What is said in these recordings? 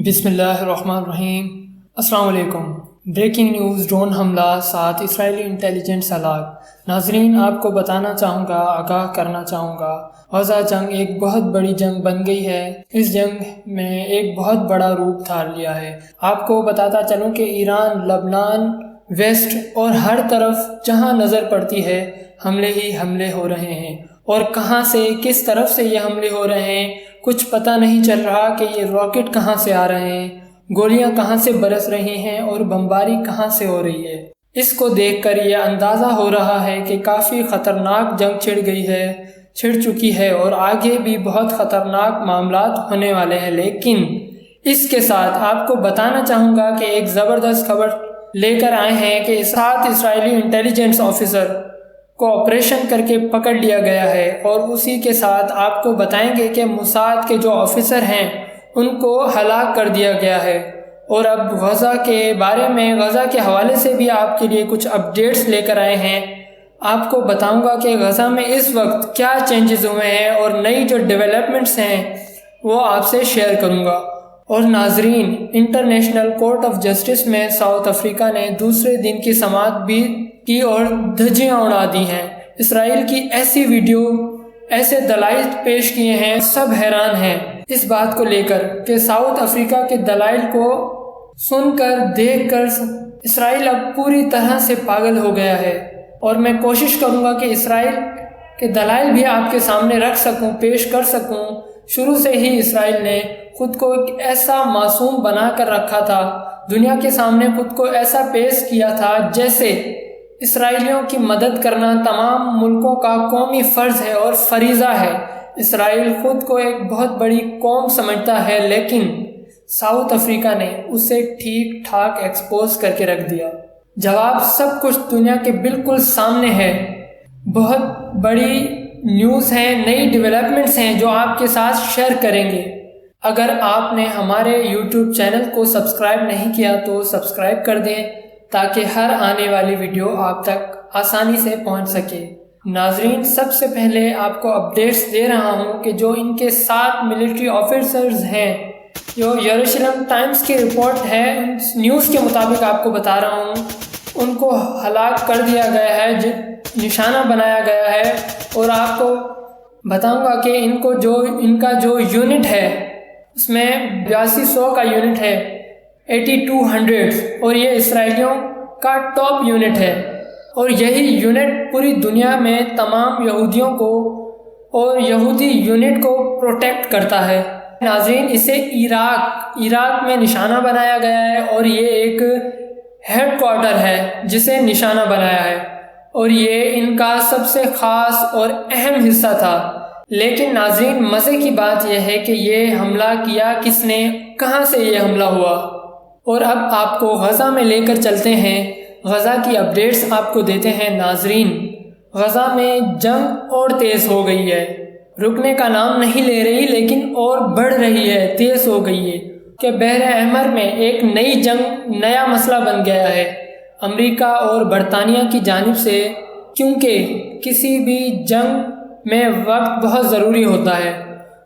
بسم اللہ الرحمن الرحیم۔ السلام علیکم۔ بریکنگ نیوز، ڈرون حملہ، 7 اسرائیلی انٹیلیجنس ہلاک۔ ناظرین، آپ کو بتانا چاہوں گا، آگاہ کرنا چاہوں گا، غزہ جنگ ایک بہت بڑی جنگ بن گئی ہے۔ اس جنگ میں ایک بہت بڑا روپ دھار لیا ہے۔ آپ کو بتاتا چلوں کہ ایران، لبنان، ویسٹ اور ہر طرف جہاں نظر پڑتی ہے حملے ہی حملے ہو رہے ہیں، اور کہاں سے، کس طرف سے یہ حملے ہو رہے ہیں کچھ پتہ نہیں چل رہا کہ یہ راکٹ کہاں سے آ رہے ہیں، گولیاں کہاں سے برس رہی ہیں اور بمباری کہاں سے ہو رہی ہے۔ اس کو دیکھ کر یہ اندازہ ہو رہا ہے کہ کافی خطرناک جنگ چھڑ چکی ہے اور آگے بھی بہت خطرناک معاملات ہونے والے ہیں۔ لیکن اس کے ساتھ آپ کو بتانا چاہوں گا کہ ایک زبردست خبر لے کر آئے ہیں کہ 7 اسرائیلی انٹیلیجنس آفیسر کو آپریشن کر کے پکڑ لیا گیا ہے، اور اسی کے ساتھ آپ کو بتائیں گے کہ موساد کے جو آفیسر ہیں ان کو ہلاک کر دیا گیا ہے۔ اور اب غزہ کے بارے میں، غزہ کے حوالے سے بھی آپ کے لیے کچھ اپڈیٹس لے کر آئے ہیں۔ آپ کو بتاؤں گا کہ غزہ میں اس وقت کیا چینجز ہوئے ہیں اور نئی جو ڈیولپمنٹس ہیں وہ آپ سے شیئر کروں گا۔ اور ناظرین، انٹرنیشنل کورٹ آف جسٹس میں ساؤتھ افریقہ نے دوسرے دن کی سماعت بھی کی اور دھجیاں اڑا دی ہیں۔ اسرائیل کی ایسی ویڈیو، ایسے دلائل پیش کیے ہیں، سب حیران ہیں اس بات کو لے کر کہ ساؤتھ افریقہ کے دلائل کو سن کر، دیکھ کر اسرائیل اب پوری طرح سے پاگل ہو گیا ہے۔ اور میں کوشش کروں گا کہ اسرائیل کے دلائل بھی آپ کے سامنے رکھ سکوں، پیش کر سکوں۔ شروع سے ہی اسرائیل نے خود کو ایک ایسا معصوم بنا کر رکھا تھا، دنیا کے سامنے خود کو ایسا پیش کیا تھا جیسے اسرائیلیوں کی مدد کرنا تمام ملکوں کا قومی فرض ہے اور فریضہ ہے۔ اسرائیل خود کو ایک بہت بڑی قوم سمجھتا ہے، لیکن ساؤتھ افریقہ نے اسے ٹھیک ٹھاک ایکسپوز کر کے رکھ دیا۔ جواب سب کچھ دنیا کے بالکل سامنے ہے۔ بہت بڑی نیوز ہیں، نئی ڈیولپمنٹس ہیں جو آپ کے ساتھ شیئر کریں گے۔ اگر آپ نے ہمارے یوٹیوب چینل کو سبسکرائب نہیں کیا تو سبسکرائب کر دیں تاکہ ہر آنے والی ویڈیو آپ تک آسانی سے پہنچ سکے۔ ناظرین، سب سے پہلے آپ کو اپڈیٹس دے رہا ہوں کہ جو ان کے 7 ملٹری آفیسرز ہیں، جو یروشلم ٹائمز کی رپورٹ ہے، نیوز کے مطابق آپ کو بتا رہا ہوں، ان کو ہلاک کر دیا گیا ہے، نشانہ بنایا گیا ہے۔ اور آپ کو بتاؤں گا کہ ان کا جو یونٹ ہے اس میں 8200 کا یونٹ ہے، 8200، اور یہ اسرائیلیوں کا ٹاپ یونٹ ہے، اور یہی یونٹ پوری دنیا میں تمام یہودیوں کو اور یہودی یونٹ کو پروٹیکٹ کرتا ہے۔ ناظرین، اسے عراق میں نشانہ بنایا گیا ہے، اور یہ ایک ہیڈ کوارٹر ہے جسے نشانہ بنایا ہے، اور یہ ان کا سب سے خاص اور اہم حصہ تھا۔ لیکن ناظرین، مزے کی بات یہ ہے کہ یہ حملہ کیا کس نے، کہاں سے یہ حملہ ہوا۔ اور اب آپ کو غزہ میں لے کر چلتے ہیں، غزہ کی اپڈیٹس آپ کو دیتے ہیں۔ ناظرین، غزہ میں جنگ اور تیز ہو گئی ہے، رکنے کا نام نہیں لے رہی، لیکن اور بڑھ رہی ہے، تیز ہو گئی ہے کہ بحر احمر میں ایک نئی جنگ، نیا مسئلہ بن گیا ہے امریکہ اور برطانیہ کی جانب سے، کیونکہ کسی بھی جنگ میں وقت بہت ضروری ہوتا ہے۔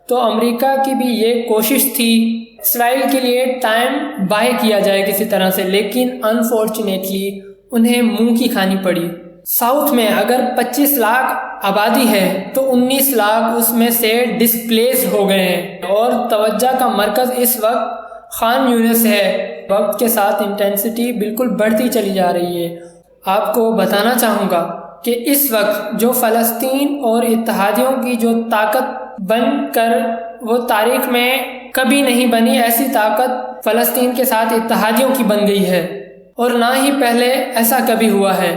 تو امریکہ کی بھی یہ کوشش تھی اسرائیل کے لیے ٹائم بائی کیا جائے کسی طرح سے، لیکن انفارچونیٹلی انہیں منہ کی کھانی پڑی۔ ساؤتھ میں اگر 25 لاکھ آبادی ہے تو 19 لاکھ اس میں سے ڈسپلیس ہو گئے ہیں، اور توجہ کا مرکز اس وقت خان یونس ہے۔ وقت کے ساتھ انٹینسٹی بالکل بڑھتی چلی جا رہی ہے۔ آپ کو بتانا چاہوں گا کہ اس وقت جو فلسطین اور اتحادیوں کی جو طاقت بن کر وہ تاریخ میں کبھی نہیں بنی، ایسی طاقت فلسطین کے ساتھ اتحادیوں کی بن گئی ہے، اور نہ ہی پہلے ایسا کبھی ہوا ہے۔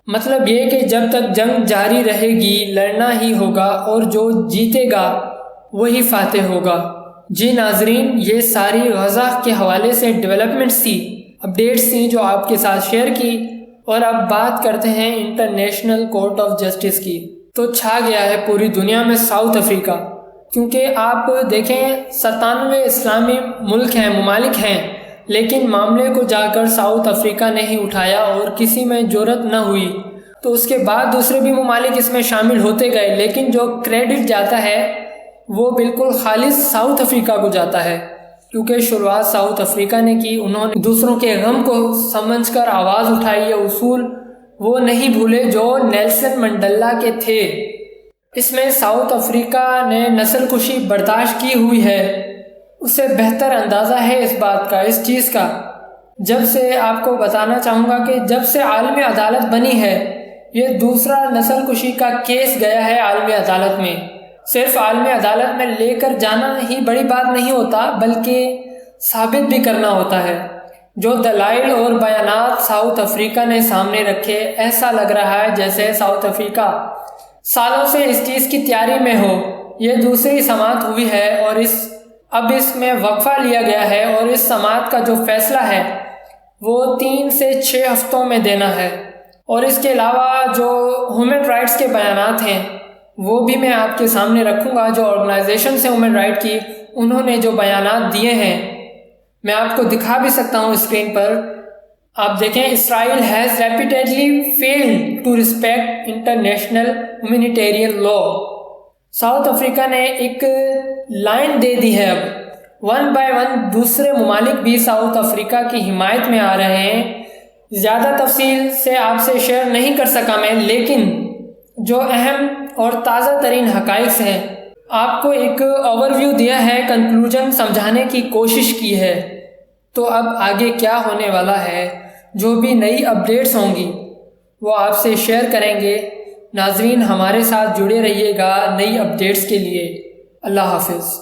مطلب یہ کہ جب تک جنگ جاری رہے گی، لڑنا ہی ہوگا، اور جو جیتے گا وہی فاتح ہوگا۔ جی ناظرین، یہ ساری غزہ کے حوالے سے ڈیولپمنٹس تھی، اپڈیٹس تھیں جو آپ کے ساتھ شیئر کی۔ اور اب بات کرتے ہیں انٹرنیشنل کورٹ آف جسٹس کی۔ تو چھا گیا ہے پوری دنیا میں ساؤتھ افریقہ، کیونکہ آپ دیکھیں 97 اسلامی ملک ہیں، ممالک ہیں، لیکن معاملے کو جا کر ساؤتھ افریقہ نے ہی اٹھایا اور کسی میں جرأت نہ ہوئی۔ تو اس کے بعد دوسرے بھی ممالک اس میں شامل ہوتے گئے، لیکن جو کریڈٹ جاتا ہے وہ بالکل خالص ساؤتھ افریقہ کو جاتا ہے، کیونکہ شروعات ساؤتھ افریقہ نے کی۔ انہوں نے دوسروں کے غم کو سمجھ کر آواز اٹھائی۔ یہ اصول وہ نہیں بھولے جو نیلسن منڈیلا کے تھے۔ اس میں ساؤتھ افریقہ نے نسل کشی برداشت کی ہوئی ہے، اسے بہتر اندازہ ہے اس بات کا، اس چیز کا۔ جب سے آپ کو بتانا چاہوں گا کہ جب سے عالمی عدالت بنی ہے، یہ دوسرا نسل کشی کا کیس گیا ہے عالمی عدالت میں۔ صرف عالمی عدالت میں لے کر جانا ہی بڑی بات نہیں ہوتا، بلکہ ثابت بھی کرنا ہوتا ہے۔ جو دلائل اور بیانات ساؤتھ افریقہ نے سامنے رکھے، ایسا لگ رہا ہے جیسے ساؤتھ افریقہ سالوں سے اس چیز کی تیاری میں ہو۔ یہ دوسری سماعت ہوئی ہے اور اب اس میں وقفہ لیا گیا ہے، اور اس سماعت کا جو فیصلہ ہے وہ 3 سے 6 ہفتوں میں دینا ہے۔ اور اس کے علاوہ جو ہیومن رائٹس کے بیانات ہیں وہ بھی میں آپ کے سامنے رکھوں گا۔ جو آرگنائزیشن سے ہیومن رائٹ کی، انہوں نے جو بیانات دیے ہیں میں آپ کو دکھا بھی سکتا ہوں اسکرین پر، آپ دیکھیں۔ Israel has repeatedly failed to respect international humanitarian law. South Africa نے ایک لائن دے دی ہے۔ اب 1 بائی 1 دوسرے ممالک بھی ساؤتھ افریقہ کی حمایت میں آ رہے ہیں۔ زیادہ تفصیل سے آپ سے شیئر نہیں کر سکا میں، لیکن جو اہم اور تازہ ترین حقائق ہیں آپ کو ایک اوور ویو دیا ہے، کنکلوژن سمجھانے کی کوشش کی ہے۔ تو اب آگے کیا ہونے والا ہے، جو بھی نئی اپڈیٹس ہوں گی وہ آپ سے شیئر کریں گے۔ ناظرین ہمارے ساتھ جڑے رہیے گا نئی اپڈیٹس کے لیے۔ اللہ حافظ۔